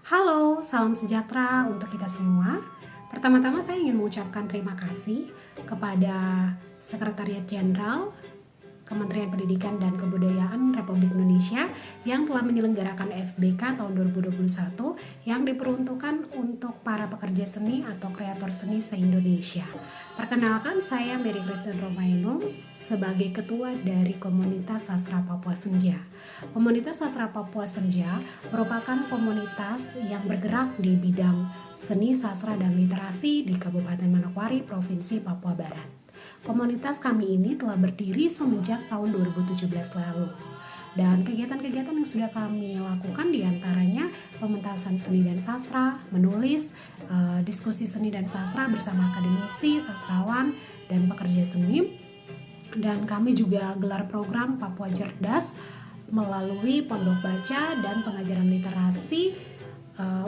Halo, salam sejahtera untuk kita semua. Pertama-tama saya ingin mengucapkan terima kasih kepada Sekretariat Jenderal Kementerian Pendidikan dan Kebudayaan Republik Indonesia yang telah menyelenggarakan FBK tahun 2021 yang diperuntukkan untuk para pekerja seni atau kreator seni se-Indonesia. Perkenalkan, saya Mary Christine Romaino sebagai Ketua dari Komunitas Sastra Papua Senja. Komunitas Sastra Papua Senja merupakan komunitas yang bergerak di bidang seni, sastra, dan literasi di Kabupaten Manokwari, Provinsi Papua Barat. Komunitas kami ini telah berdiri semenjak tahun 2017 lalu. Dan kegiatan-kegiatan yang sudah kami lakukan diantaranya pementasan seni dan sastra, menulis, diskusi seni dan sastra bersama akademisi, sastrawan, dan pekerja seni. Dan kami juga gelar program Papua Cerdas melalui pondok baca dan pengajaran literasi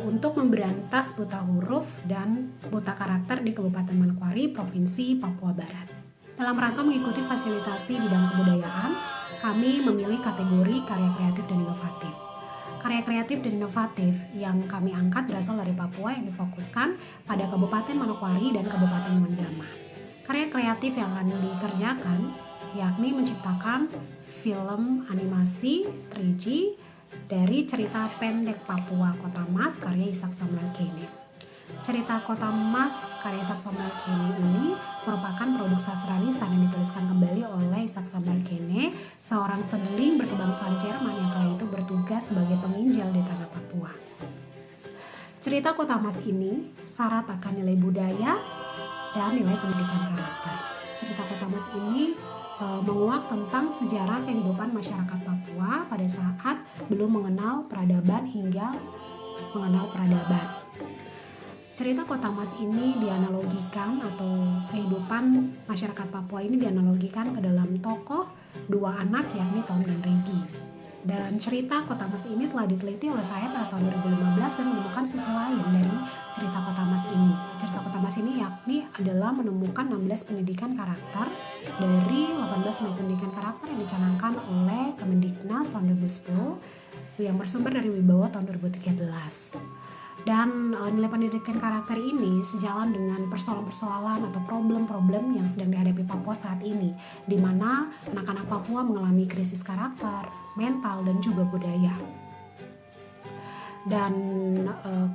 untuk memberantas buta huruf dan buta karakter di Kabupaten Manokwari, Provinsi Papua Barat. Dalam rangka mengikuti fasilitasi bidang kebudayaan, kami memilih kategori karya kreatif dan inovatif. Karya kreatif dan inovatif yang kami angkat berasal dari Papua yang difokuskan pada Kabupaten Manokwari dan Kabupaten Mondama. Karya kreatif yang akan dikerjakan yakni menciptakan film animasi 3G dari cerita pendek Papua Kota Mas karya Ishak Samuel Kene. Cerita Kota Mas karya Ishak Samuel Kene ini merupakan produk sastra lisan yang dituliskan kembali oleh Ishak Samuel Kene, seorang sendeling berkebangsaan Jerman yang kala itu bertugas sebagai penginjil di tanah Papua. Cerita Kota Mas ini syarat akan nilai budaya dan nilai pendidikan karakter. Cerita Kota Mas ini menguak tentang sejarah kehidupan masyarakat Papua pada saat belum mengenal peradaban hingga mengenal peradaban. Cerita Kota Mas ini dianalogikan atau kehidupan masyarakat Papua ini dianalogikan ke dalam tokoh dua anak yakni Tom dan Regi. Dan cerita Kota Mas ini telah diteliti oleh saya pada tahun 2015 dan menemukan sisi lain dari cerita Kota Mas ini. Cerita Kota Mas ini yakni adalah menemukan 16 pendidikan karakter dari 18 nilai pendidikan karakter yang dicanangkan oleh Kemendiknas tahun 2010 yang bersumber dari Wibawa tahun 2013. Dan nilai pendidikan karakter ini sejalan dengan persoalan-persoalan atau problem-problem yang sedang dihadapi Papua saat ini, di mana anak-anak Papua mengalami krisis karakter, mental, dan juga budaya. Dan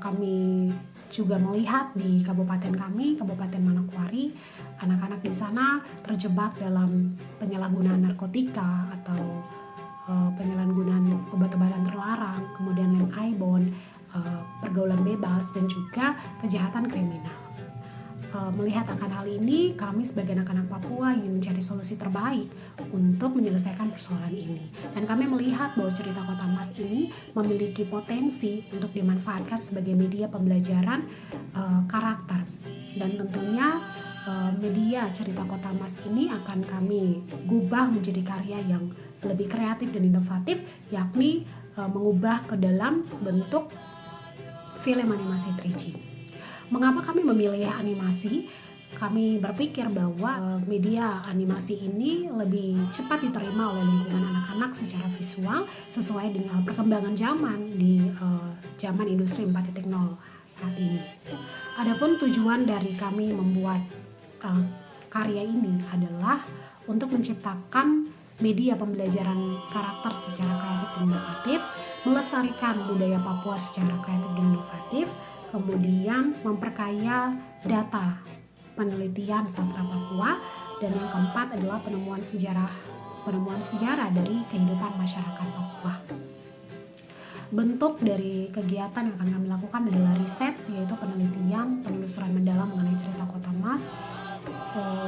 kami juga melihat di kabupaten kami, Kabupaten Manokwari, anak-anak di sana terjebak dalam penyalahgunaan narkotika atau penyalahgunaan obat-obatan terlarang, kemudian lem ibon, pergaulan bebas, dan juga kejahatan kriminal. Melihat akan hal ini, kami sebagai anak-anak Papua ingin mencari solusi terbaik untuk menyelesaikan persoalan ini. Dan kami melihat bahwa cerita Kota Mas ini memiliki potensi untuk dimanfaatkan sebagai media pembelajaran karakter. Dan tentunya media cerita Kota Mas ini akan kami gubah menjadi karya yang lebih kreatif dan inovatif, yakni mengubah ke dalam bentuk film animasi 3G. Mengapa kami memilih animasi? Kami berpikir bahwa media animasi ini lebih cepat diterima oleh lingkungan anak-anak secara visual sesuai dengan perkembangan zaman di zaman industri 4.0 saat ini. Adapun tujuan dari kami membuat karya ini adalah untuk menciptakan media pembelajaran karakter secara kreatif dan inovatif, melestarikan budaya Papua secara kreatif dan inovatif, kemudian memperkaya data penelitian sastra Papua, dan yang keempat adalah penemuan sejarah dari kehidupan masyarakat Papua. Bentuk dari kegiatan yang akan kami lakukan adalah riset, yaitu penelitian, penelusuran mendalam mengenai cerita Kota Mas,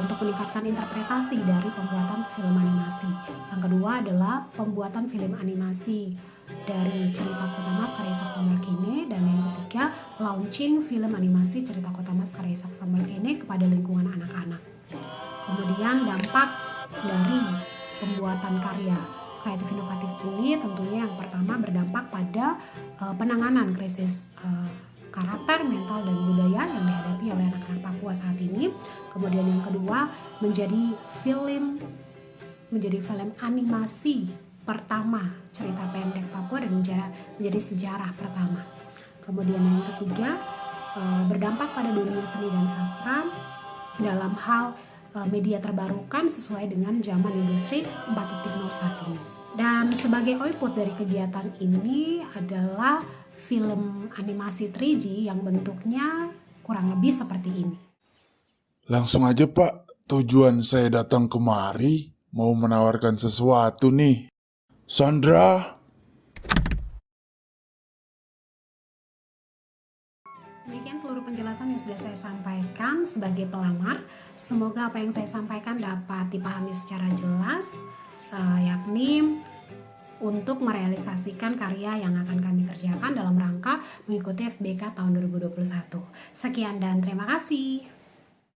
untuk meningkatkan interpretasi dari pembuatan film animasi. Yang kedua adalah pembuatan film animasi dari cerita Kota Mas karya Ishak Samuel Kene, dan yang ketiga launching film animasi cerita Kota Mas karya Ishak Samuel Kene kepada lingkungan anak-anak. Kemudian dampak dari pembuatan karya kreatif inovatif ini tentunya yang pertama berdampak pada penanganan krisis karakter, mental, dan budaya yang dihadapi oleh anak-anak Papua saat ini. Kemudian yang kedua menjadi film animasi pertama cerita pendek Papua dan menjadi sejarah pertama. Kemudian yang ketiga, berdampak pada dunia seni dan sastra dalam hal media terbarukan sesuai dengan zaman industri 4.0 saat ini. Dan sebagai output dari kegiatan ini adalah film animasi 3G yang bentuknya kurang lebih seperti ini. Langsung aja Pak, tujuan saya datang kemari mau menawarkan sesuatu nih. Sandra, Demikian seluruh penjelasan yang sudah saya sampaikan sebagai pelamar. Semoga apa yang saya sampaikan dapat dipahami secara jelas, yakni untuk merealisasikan karya yang akan kami kerjakan dalam rangka mengikuti FBK tahun 2021. Sekian dan terima kasih.